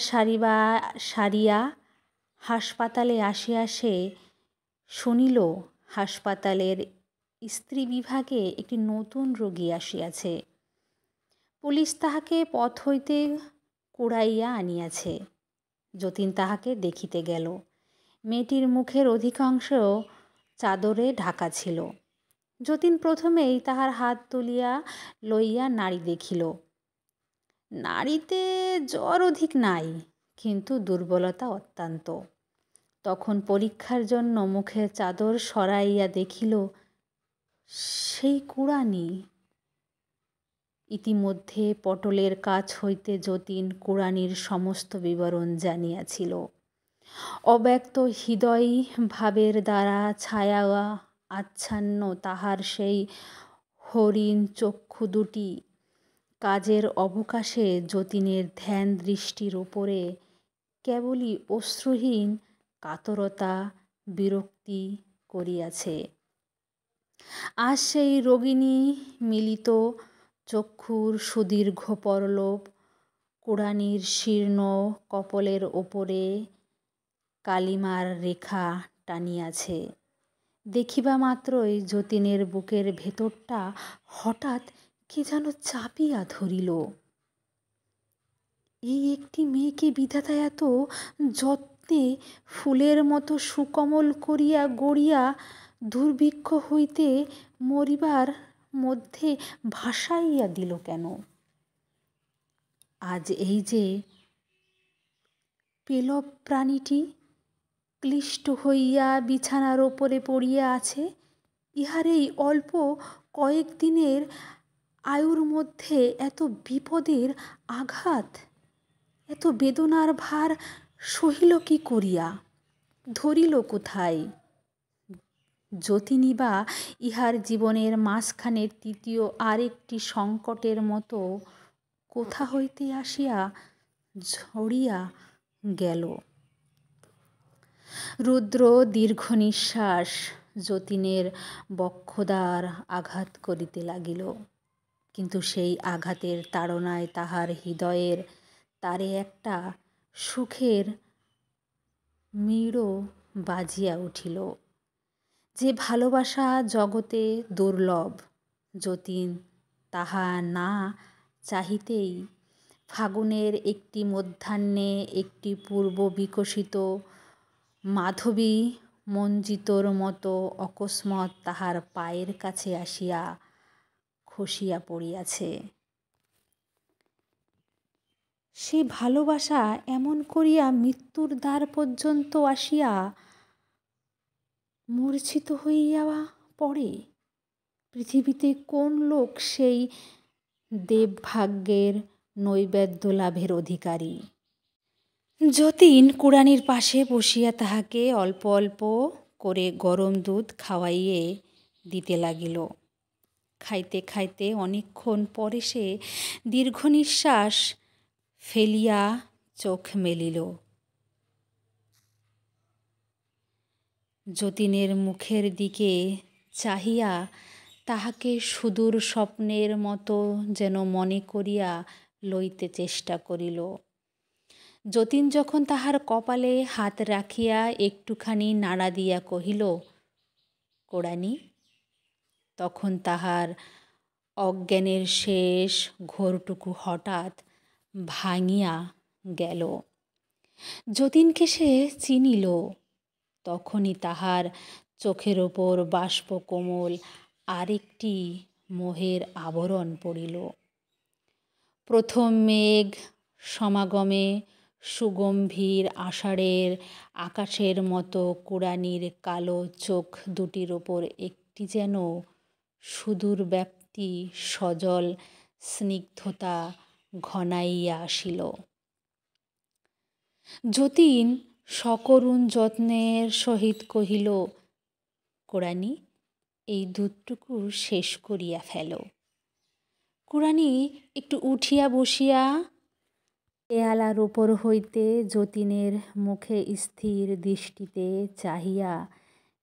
সারিয়া হাসপাতালে আসিয়া সে শুনিল হাসপাতালের স্ত্রী বিভাগে একটি নতুন রোগী আসিয়াছে। পুলিশ তাহাকে পথ হইতে কুড়াইয়া আনিয়াছে। যতীন তাহাকে দেখিতে গেল। মেয়েটির মুখের অধিকাংশ চাদরে ঢাকা ছিল। যতীন প্রথমেই তাহার হাত তুলিয়া লইয়া নাড়ি দেখিল। নাড়িতে জ্বর অধিক নাই, কিন্তু দুর্বলতা অত্যন্ত। তখন পরীক্ষার জন্য মুখের চাদর সরাইয়া দেখিল সেই কুড়ানি। ইতিমধ্যে পটলের কাছ হইতে যতীন কুড়ানির সমস্ত বিবরণ জানিয়াছিল। অব্যক্ত হৃদয় ভাবের দ্বারা ছায়া আচ্ছন্ন তাহার সেই হরিণ চক্ষু দুটি কাজের অবকাশে যতীনের ধ্যান দৃষ্টির উপরে কেবলই অশ্রুহীন কাতরতা বিরক্তি করিয়াছে। আজ সেই রোগিণী মিলিত চক্ষুর সুদীর্ঘ পরলোপ কুড়ানির শীর্ণ কপলের ওপরে কালিমার রেখা টানিয়াছে। দেখিবা মাত্রই যতীনের বুকের ভেতরটা হঠাৎ কে যেন চাপিয়া ধরিল। এই একটি মেয়েকে বিধাতা এত যত্নে ফুলের মতো সুকোমল করিয়া গড়িয়া দুর্ভিক্ষ হইতে মরিবার মধ্যে ভাসাইয়া দিল কেন? আজ এই যে পেলব প্রাণীটি ক্লিষ্ট হইয়া বিছানার ওপরে পড়িয়া আছে, ইহার এই অল্প কয়েকদিনের আয়ুর মধ্যে এত বিপদের আঘাত, এত বেদনার ভার সহিল কি করিয়া? ধরিল কোথায়? যতীনই বা ইহার জীবনের মাঝখানের তৃতীয় আরেকটি সংকটের মতো কোথা হইতে আসিয়া ঝরিয়া গেল। রুদ্র দীর্ঘ নিঃশ্বাস যতীনের বক্ষদ্বার আঘাত করিতে লাগিল, কিন্তু সেই আঘাতের তাড়নায় তাহার হৃদয়ের তারে একটা সুখের মীড়ো বাজিয়া উঠিল। যে ভালোবাসা জগতে দুর্লভ, যতীন তাহা না চাহিতেই ফাগুনের একটি মধ্যাহ্নে একটি পূর্ব বিকশিত মাধবী মঞ্জিতর মতো অকস্মাৎ তাহার পায়ের কাছে আসিয়া খসিয়া পড়িয়াছে। সে ভালোবাসা এমন করিয়া মৃত্যুর দ্বার পর্যন্ত আসিয়া মূর্ছিত হইয়া পড়ে। পৃথিবীতে কোন লোক সেই দেবভাগ্যের নৈবেদ্য লাভের অধিকারী? যতীন কুড়ানির পাশে বসিয়া তাহাকে অল্প অল্প করে গরম দুধ খাওয়াইয়ে দিতে লাগিল। খাইতে খাইতে অনেকক্ষণ পরে সে দীর্ঘ নিঃশ্বাস ফেলিয়া চোখ মেলিল। যতীনের মুখের দিকে চাহিয়া তাহাকে সুদূর স্বপ্নের মতো যেন মনে করিয়া লইতে চেষ্টা করিল। যতীন যখন তাহার কপালে হাত রাখিয়া একটুখানি নাড়া দিয়া কহিল, কোড়ানি, তখন তাহার অজ্ঞানের শেষ ঘোরটুকু হঠাৎ ভাঙিয়া গেল। যতীনকে সে চিনিল। তখনই তাহার চোখের ওপর বাষ্পকোমল আরেকটি মোহের আবরণ পড়িল। প্রথম মেঘ সমাগমে সুগম্ভীর আষাঢ়ের আকাশের মতো কুড়ানির কালো চোখ দুটির ওপর একটি যেন সুদূরব্যাপ্তি সজল স্নিগ্ধতা ঘনাইয়া আসিল। যতীন সকরুণ যত্নের সহিত কহিল, কোড়ানি, এই দুধটুকু শেষ করিয়া ফেল। কুড়ানি একটু উঠিয়া বসিয়া পেয়ালার ওপর হইতে যতীনের মুখে স্থির দৃষ্টিতে চাহিয়া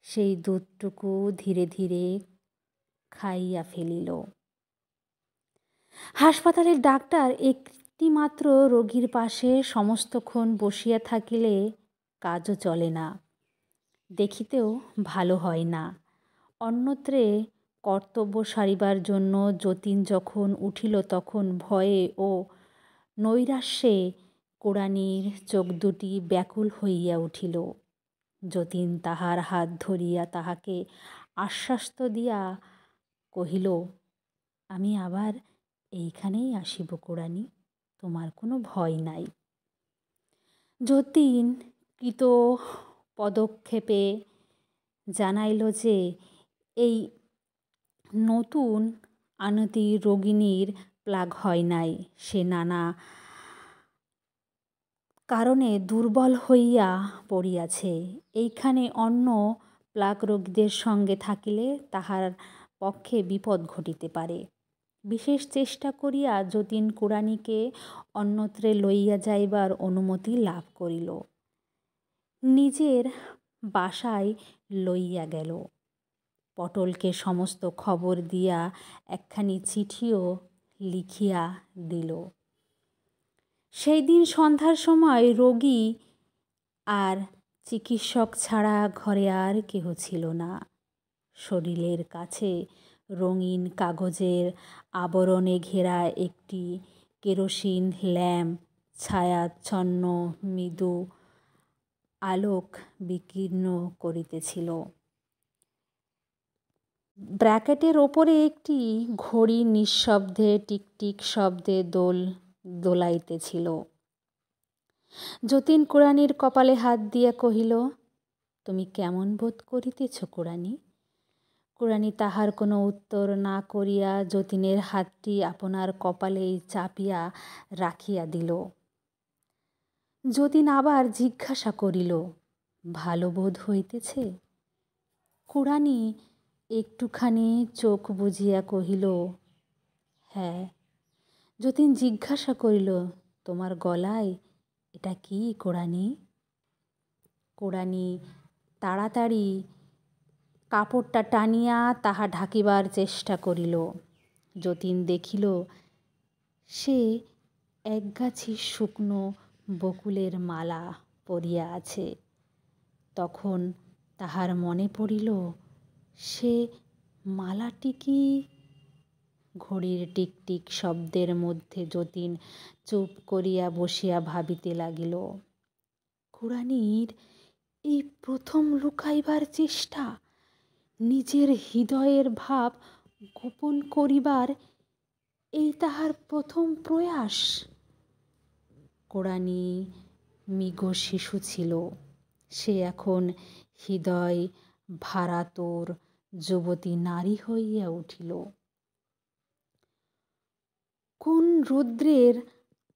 সেই দুধটুকু ধীরে ধীরে খাইয়া ফেলিল। হাসপাতালের ডাক্তার একটি মাত্র রোগীর পাশে সমস্তক্ষণ বসিয়া থাকিলে কাজও চলে না, দেখিতেও ভালো হয় না। অন্যত্রে কর্তব্য সারিবার জন্য যতীন যখন উঠিল তখন ভয়ে ও নৈরাশ্যে কুড়ানির চোখ দুটি ব্যাকুল হইয়া উঠিল। যতীন তাহার হাত ধরিয়া তাহাকে আশ্বাস্ত দিয়া কহিল, আমি আবার এইখানেই আসিব কুড়ানি, তোমার কোনো ভয় নাই। যতীন কৃত পদক্ষেপে জানাইল যে এই নতুন আনতি রোগিণীর প্লাগ হয় নাই, সে নানা কারণে দুর্বল হইয়া পড়িয়াছে। এইখানে অন্য প্লাগ রোগীদের সঙ্গে থাকিলে তাহার পক্ষে বিপদ ঘটিতে পারে। বিশেষ চেষ্টা করিয়া যতীন কুড়ানিকে অন্যত্রে লইয়া যাইবার অনুমতি লাভ করিল। নিজের বাসায় লইয়া গেল। পটলকে সমস্ত খবর দিয়া একখানি চিঠিও লিখিয়া দিল। সেই দিন সন্ধ্যার সময় রোগী আর চিকিৎসক ছাড়া ঘরে আর কেহ ছিল না। শরীরের কাছে রঙিন কাগজের আবরণে ঘেরা একটি কেরোসিন ল্যাম্প ছায়াচ্ছন্ন মৃদু আলোক বিকীর্ণ করিতেছিল। ব্র্যাকেটের ওপরে একটি ঘড়ি নিঃশব্দে টিকটিক শব্দে দোলাইতেছিল। যতীন কুড়ানির কপালে হাত দিয়া কহিল, তুমি কেমন বোধ করিতেছ কুড়ানি? কুড়ানি তাহার কোনো উত্তর না করিয়া যতীনের হাতটি আপনার কপালেই চাপিয়া রাখিয়া দিল। যতীন আবার জিজ্ঞাসা করিল, ভালো বোধ হইতেছে? কুড়ানি একটুখানি চোখ বুজিয়া কহিল, হ্যাঁ। যতীন জিজ্ঞাসা করিল, তোমার গলায় এটা কি কুড়ানি? কুড়ানি তাড়াতাড়ি কাপড়টা টানিয়া তাহা ঢাকিবার চেষ্টা করিল। যতীন দেখিল সে একগাছি শুকনো বকুলের মালা পরিয়া আছে। তখন তাহার মনে পড়িল সে মালাটি কি? ঘড়ির টিকটিক শব্দের মধ্যে যতীন চুপ করিয়া বসিয়া ভাবিতে লাগিল, কুড়ানির এই প্রথম লুকাইবার চেষ্টা, নিজের হৃদয়ের ভাব গোপন করিবার এই তাহার প্রথম প্রয়াস। কুড়ানি মৃগ শিশু ছিল, সে এখন হৃদয় ভারাতুর যুবতী নারী হইয়া উঠিল। কোন রৌদ্রের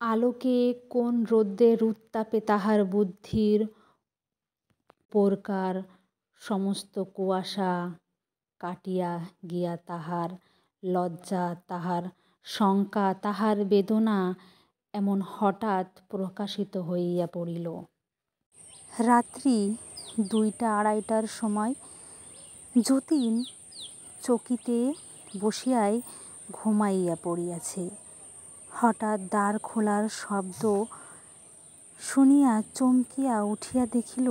আলোকে, কোন রৌদ্রের উত্তাপে তাহার বুদ্ধির উপরকার সমস্ত কুয়াশা কাটিয়া গিয়া তাহার লজ্জা, তাহার শঙ্কা, তাহার বেদনা এমন হঠাৎ প্রকাশিত হইয়া পড়িল। রাত্রি 2টা-2:30টার সময় যতীন চকিতে বসিয়াই ঘুমাইয়া পড়িয়াছে। হঠাৎ দ্বার খোলার শব্দ শুনিয়া চমকিয়া উঠিয়া দেখিল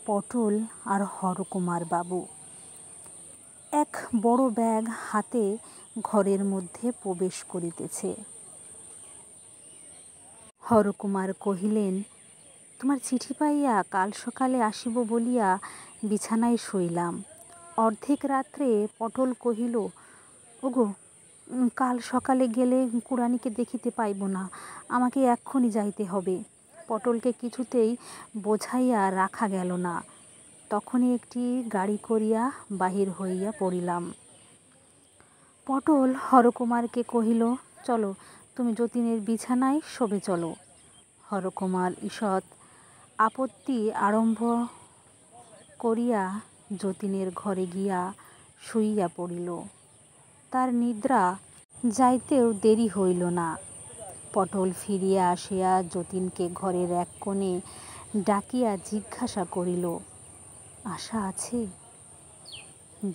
পটল আর হরকুমার বাবু এক বড় ব্যাগ হাতে ঘরের মধ্যে প্রবেশ করিতেছে। হরকুমার কহিলেন, তোমার চিঠি পাইয়া কাল সকালে আসিব বলিয়া বিছানায় শুইলাম। অর্ধেক রাত্রে পটল কহিল, ওগো, কাল সকালে গেলে কুড়ানিকে দেখিতে পাইব না, আমাকে এক্ষুনি যাইতে হবে। পটলকে কিছুতেই বোঝাইয়া রাখা গেল না। তখনই একটি গাড়ি করিয়া বাহির হইয়া পড়িলাম। পটল হরকুমারকে কহিল, চলো, তুমি যতীনের বিছানায় শোবে চলো। হরকুমার ঈষৎ আপত্তি আরম্ভ করিয়া যতীনের ঘরে গিয়া শুইয়া পড়িল। তার নিদ্রা যাইতেও দেরি হইল না। পটল ফিরিয়া আসিয়া যতীনকে ঘরের এক কোণে ডাকিয়া জিজ্ঞাসা করিল, আশা আছে?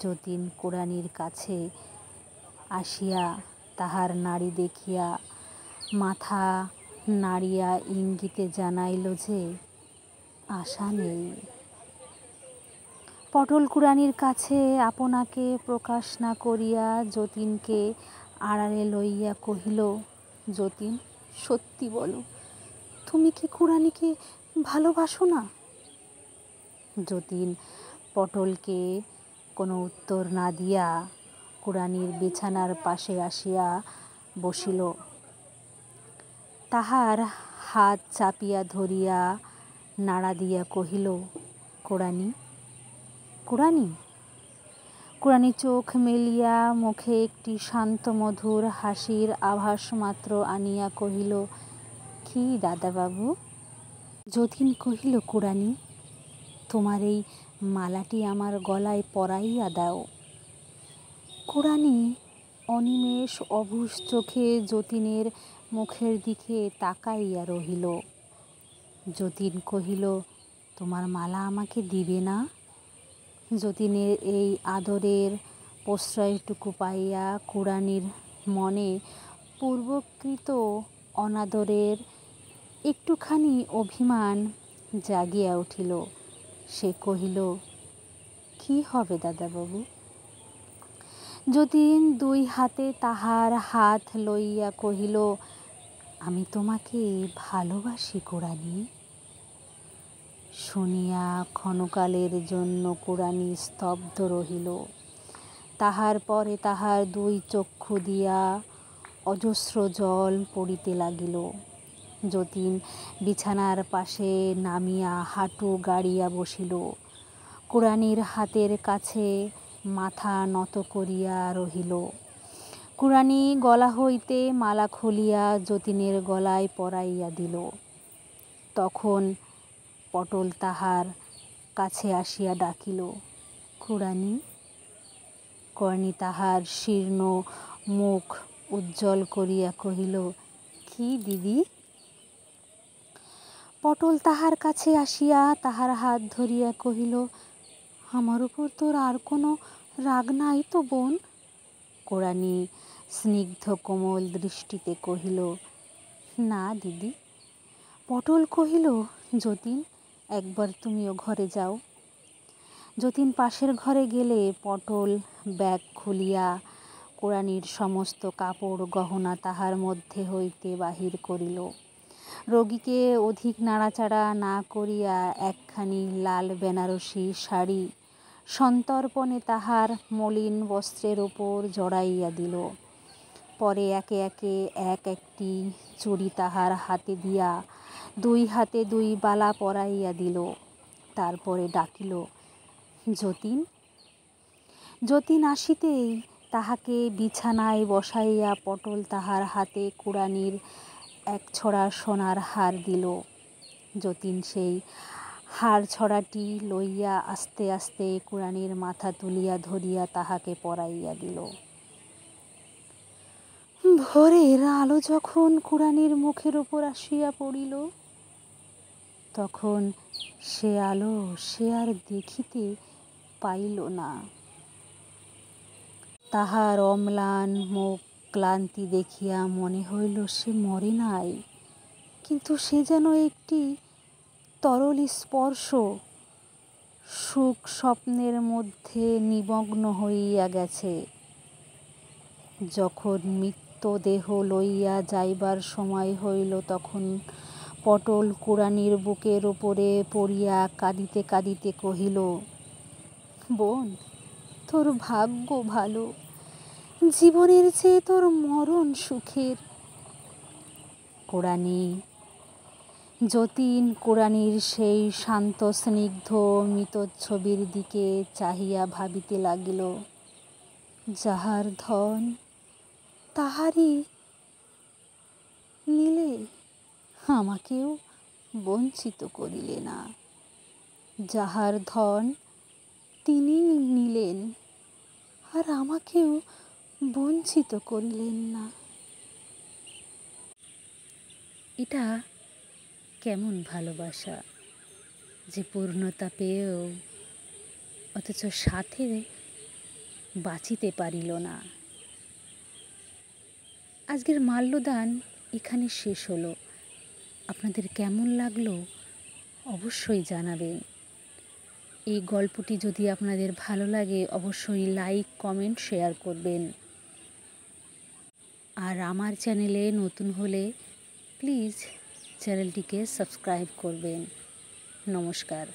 যতীন কুড়ানির কাছে আসিয়া তাহার নাড়ি দেখিয়া মাথা নাড়িয়া ইঙ্গিতে জানাইল যে আশা নেই। পটল কুড়ানির কাছে আপনাকে প্রকাশ না করিয়া যতীনকে আড়ালে লইয়া কহিল, যতীন, সত্যি বলো, তুমি কি কুড়ানিকে ভালোবাসো না? যতীন পটলকে কোনো উত্তর না দিয়া কুড়ানির বিছানার পাশে আসিয়া বসিল। তাহার হাত চাপিয়া ধরিয়া নাড়া দিয়া কহিল, কুড়ানি, কুড়ানি। কুড়ানি চোখ মেলিয়া মুখে একটি শান্ত মধুর হাসির আভাস মাত্র আনিয়া কহিল, কি দাদাবাবু? যতীন কহিল, কুড়ানি, তোমার এই মালাটি আমার গলায় পরাইয়া দাও। কুড়ানি অনিমেষ অবুঝ চোখে যতীনের মুখের দিকে তাকাইয়া রহিল। যতীন কহিল, তোমার মালা আমাকে দিবে না? যতীনের এই আদরের প্রশ্রয়টুকু পাইয়া কুড়ানির মনে পূর্বকৃত অনাদরের একটুখানি অভিমান জাগিয়া উঠিল। সে কহিল, কি হবে দাদাবাবু? যতীন 2 হাতে তাহার হাত লইয়া কহিল, আমি তোমাকে ভালোবাসি কুড়ানি। শুনিয়া ক্ষণকালের জন্য কুড়ানি স্তব্ধ রহিল। তাহার পরে তাহার 2 চক্ষু দিয়া অজস্র জল পড়িতে লাগিল। যতীন বিছানার পাশে নামিয়া হাঁটু গাড়িয়া বসিল। কুড়ানির হাতের কাছে মাথা নত করিয়া রহিল। কুড়ানি গলা হইতে মালা খুলিয়া যতীনের গলায় পরাইয়া দিল। তখন পটল তাহার কাছে আসিয়া ডাকিল, কুড়ানি। কুড়ানি তাহার শীর্ণ মুখ উজ্জ্বল করিয়া কহিল, কি দিদি? পটল তাহার কাছে আসিয়া তাহার হাত ধরিয়া কহিল, আমার উপর তোর আর কোনো রাগ নাই তো বোন? কুড়ানি স্নিগ্ধ কোমল দৃষ্টিতে কহিল, না দিদি। পটল কহিল, যতীন, একবার তুমিও ঘরে যাও। যতীন পাশের ঘরে গেলে পটল ব্যাগ খুলিয়া কুড়ানির সমস্ত কাপড় গহনা তাহার মধ্যে হইতে বাহির করিল। রোগীকে অধিক নাড়াচাড়া না করিয়া একখানি লাল বেনারসি শাড়ি সন্তর্পণে তাহার মলিন বস্ত্রের ওপর জড়াইয়া দিল। পরে একে একে এক একটি চুড়ি তাহার হাতে দিয়া দুই হাতে দুই বালা পরাইয়া দিল। তারপরে ডাকিল, যতীন। যতীন আসিতেই তাহাকে বিছানায় বসাইয়া পটল তাহার হাতে কুড়ানির এক ছড়া সোনার হার দিল। যতীন সেই হার ছড়াটি লইয়া আস্তে আস্তে কুড়ানির মাথা তুলিয়া ধরিয়া তাহাকে পরাইয়া দিল। ভোরের আলো যখন কুড়ানির মুখের ওপর আসিয়া পড়িল, তখন সে আলো সে আর দেখিতে পাইল না। তাহার অম্লান মুখ ক্লান্তি দেখিয়া মনে হইল সে মরে নাই, কিন্তু সে যেন একটি তরল স্পর্শ সুখ স্বপ্নের মধ্যে নিমগ্ন হইয়া গেছে। যখন মৃতদেহ লইয়া যাইবার সময় হইল, তখন পটল কুড়ানির বুকের ওপরে পড়িয়া কাঁদিতে কাঁদিতে কহিল, বোন, তোর ভাগ্য ভালো, জীবনের চেয়ে তোর মরণ সুখের। কুড়ানি। যতীন কুড়ানির সেই শান্ত স্নিগ্ধ মৃতচ্ছবির দিকে চাহিয়া ভাবিতে লাগিল, যাহার ধন তাহারই নিলে, আমাকেও বঞ্চিত করিলে না। যাহার ধন তিনি নিলেন, আর আমাকেও বঞ্চিত করিলেন না। এটা কেমন ভালোবাসা, যে পূর্ণতা পেয়েও অথচ সাথে বাঁচিতে পারিল না। আজকের মাল্যদান এখানে শেষ হলো। আপনাদের কেমন লাগলো অবশ্যই জানাবেন। এই গল্পটি যদি আপনাদের ভালো লাগে অবশ্যই লাইক, কমেন্ট, শেয়ার করবেন। আর আমার চ্যানেলে নতুন হলে প্লিজ চ্যানেলটিকে সাবস্ক্রাইব করবেন। নমস্কার।